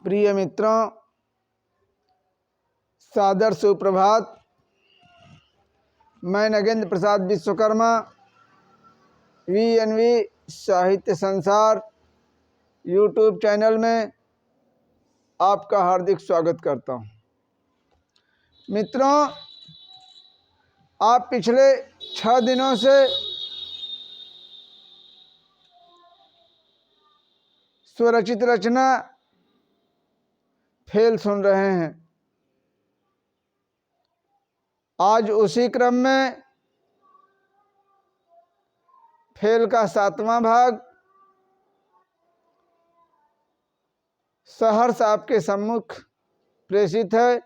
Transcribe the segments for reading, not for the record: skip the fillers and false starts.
प्रिय मित्रों, सादर सुप्रभात। मैं नगेंद्र प्रसाद विश्वकर्मा VNV साहित्य संसार यूट्यूब चैनल में आपका हार्दिक स्वागत करता हूं। मित्रों, आप पिछले 6 दिनों से स्वरचित रचना फेल सुन रहे हैं। आज उसी क्रम में फेल का 7वां भाग सहर्ष आपके सम्मुख प्रेषित है।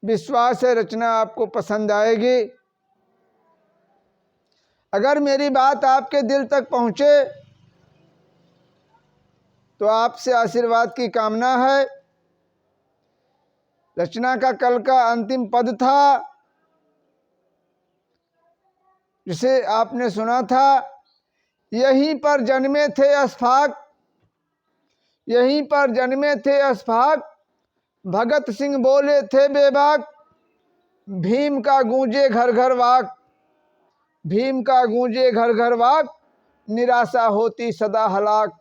विश्वास है रचना आपको पसंद आएगी। अगर मेरी बात आपके दिल तक पहुंचे तो आपसे आशीर्वाद की कामना है। रचना का कल का अंतिम पद था जिसे आपने सुना था, यहीं पर जन्मे थे अशफाक, यहीं पर जन्मे थे अशफाक, भगत सिंह बोले थे बेबाक, भीम का गूंजे घर घर वाक, भीम का गूंजे घर घर वाक, निराशा होती सदा हलाक,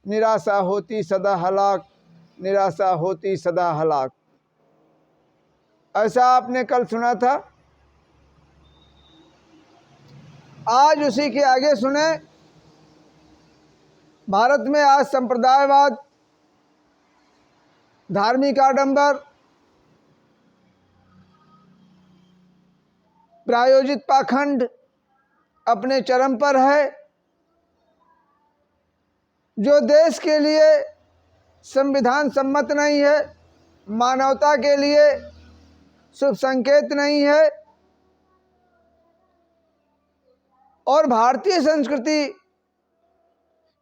निराशा होती सदा हलाक, निराशा होती सदा हलाक। ऐसा आपने कल सुना था। आज उसी के आगे सुने। भारत में आज संप्रदायवाद, धार्मिक आडंबर, प्रायोजित पाखंड अपने चरम पर है। जो देश के लिए संविधान सम्मत नहीं है, मानवता के लिए शुभ संकेत नहीं है और भारतीय संस्कृति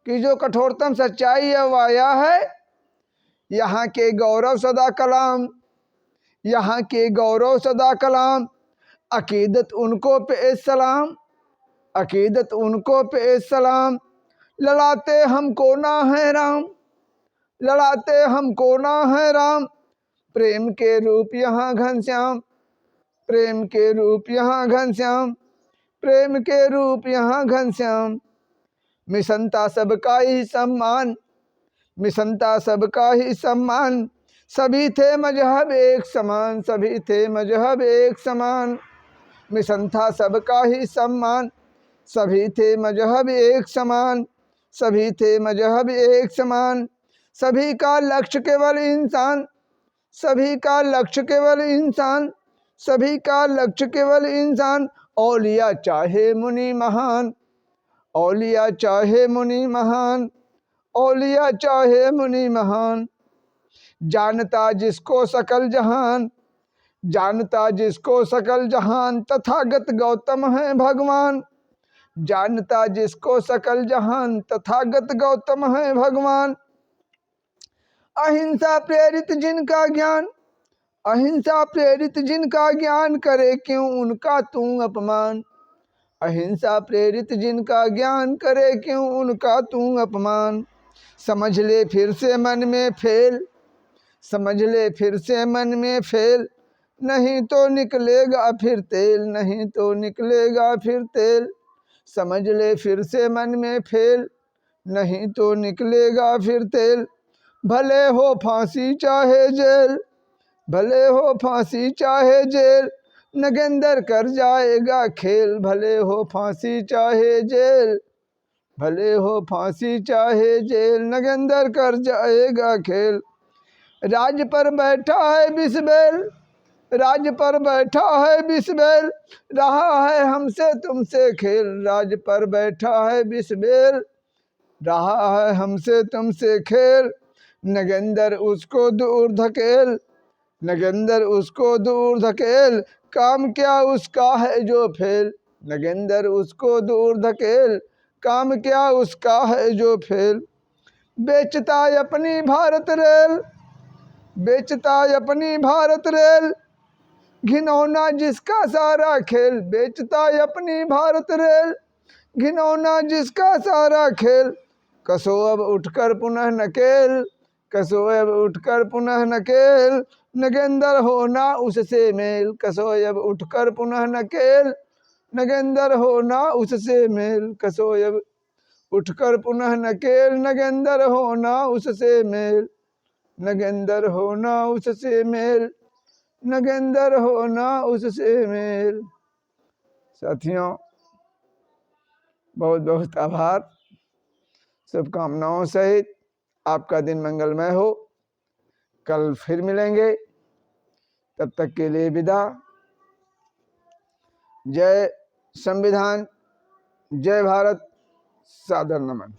की जो कठोरतम सच्चाई है वह यह है, यहाँ के गौरव सदा कलाम, यहाँ के गौरव सदा कलाम, अकीदत उनको पे सलाम, अकीदत उनको पे सलाम, लड़ाते हमको ना है राम, लड़ाते हमको ना है राम, प्रेम के रूप यहाँ घनश्याम, प्रेम के रूप यहाँ घनश्याम, प्रेम के रूप यहाँ घनश्याम। मिशनता सबका ही सम्मान, मिशनता सबका ही सम्मान, सभी थे मजहब एक समान, सभी थे मजहब एक समान। मिशन था सबका ही सम्मान, सभी थे मजहब एक समान, सभी थे मजहब एक समान। सभी का लक्ष्य केवल इंसान, सभी का लक्ष्य केवल इंसान, सभी का लक्ष्य केवल इंसान। औलिया चाहे मुनि महान, औलिया चाहे मुनि महान, औलिया चाहे मुनि महान। जानता जिसको सकल जहान, जानता जिसको सकल जहान, तथागत गौतम है भगवान। जानता जिसको सकल जहान, तथागत गौतम है भगवान। अहिंसा प्रेरित जिनका ज्ञान, अहिंसा प्रेरित जिनका ज्ञान, करे क्यों उनका तू अपमान। अहिंसा प्रेरित जिनका ज्ञान, करे क्यों उनका तू अपमान। समझ ले फिर से मन में फेल, समझ ले फिर से मन में फेल, नहीं तो निकलेगा फिर तेल, नहीं तो निकलेगा फिर तेल। समझ ले फिर से मन में फेल, नहीं तो निकलेगा फिर तेल। भले हो फांसी चाहे जेल, भले हो फांसी चाहे जेल, नगेंद्र कर जाएगा खेल। भले हो फांसी चाहे जेल, भले हो फांसी चाहे जेल, नगेंद्र कर जाएगा खेल। राज पर बैठा है बिस्बेल, राज पर बैठा है बिस्बेल, रहा है हमसे तुमसे खेल। राज पर बैठा है बिस्बेल, रहा है हमसे तुमसे खेल, नगेंद्र उसको दूर धकेल, नगेंद्र उसको दूर धकेल। काम क्या उसका है जो फेल, नगेंद्र उसको दूर धकेल, काम क्या उसका है जो फेल। बेचता अपनी भारत रेल, बेचता अपनी भारत रेल, घिनौना जिसका सारा खेल। बेचता अपनी भारत रेल, घिनौना जिसका सारा खेल, कसो अब उठकर पुनः नकेल, कसो अब उठकर पुनः नकेल, नगेंदर हो ना उससे मेल। कसो अब उठकर पुनः नकेल, नगेंदर हो ना उससे मेल। कसो अब उठकर पुनः नकेल, नगेंदर हो ना उससे मेल। नगेंदर हो ना उससे मेल, नगेंदर हो ना उससे मेल। साथियों, बहुत बहुत आभार। शुभकामनाओं सहित आपका दिन मंगलमय हो। कल फिर मिलेंगे, तब तक के लिए विदा। जय संविधान, जय भारत, सादर नमन।